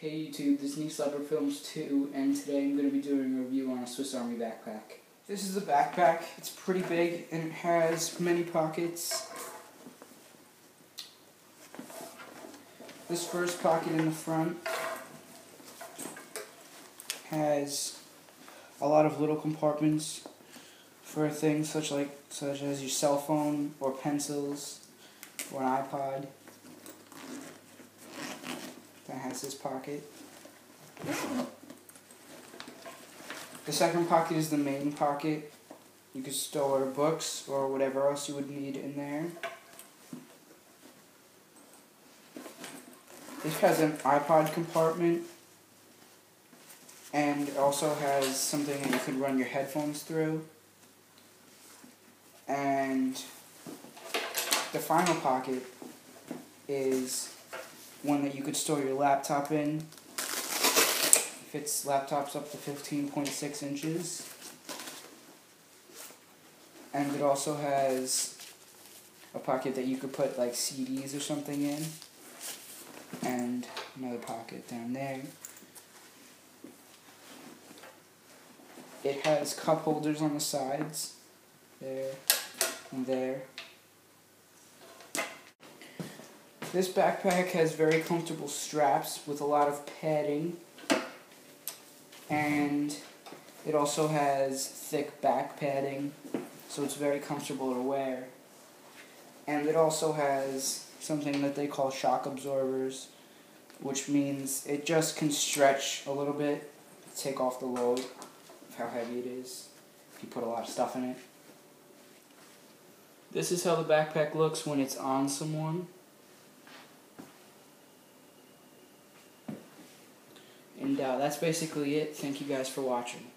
Hey YouTube, this is Nice Leopard Films 2, and today I'm going to be doing a review on a Swiss Army backpack. This is a backpack. It's pretty big and it has many pockets. This first pocket in the front has a lot of little compartments for things such as your cell phone or pencils or an iPod. That has this pocket. The second pocket is the main pocket. You could store books or whatever else you would need in there. This has an iPod compartment, and it also has something that you could run your headphones through. And the final pocket is one that you could store your laptop in. It fits laptops up to 15.6 inches. And it also has a pocket that you could put like CDs or something in. And another pocket down there. It has cup holders on the sides. There and there. This backpack has very comfortable straps with a lot of padding, and it also has thick back padding, so it's very comfortable to wear. And it also has something that they call shock absorbers, which means it just can stretch a little bit to take off the load of how heavy it is if you put a lot of stuff in it. This is how the backpack looks when it's on someone. And that's basically it. Thank you guys for watching.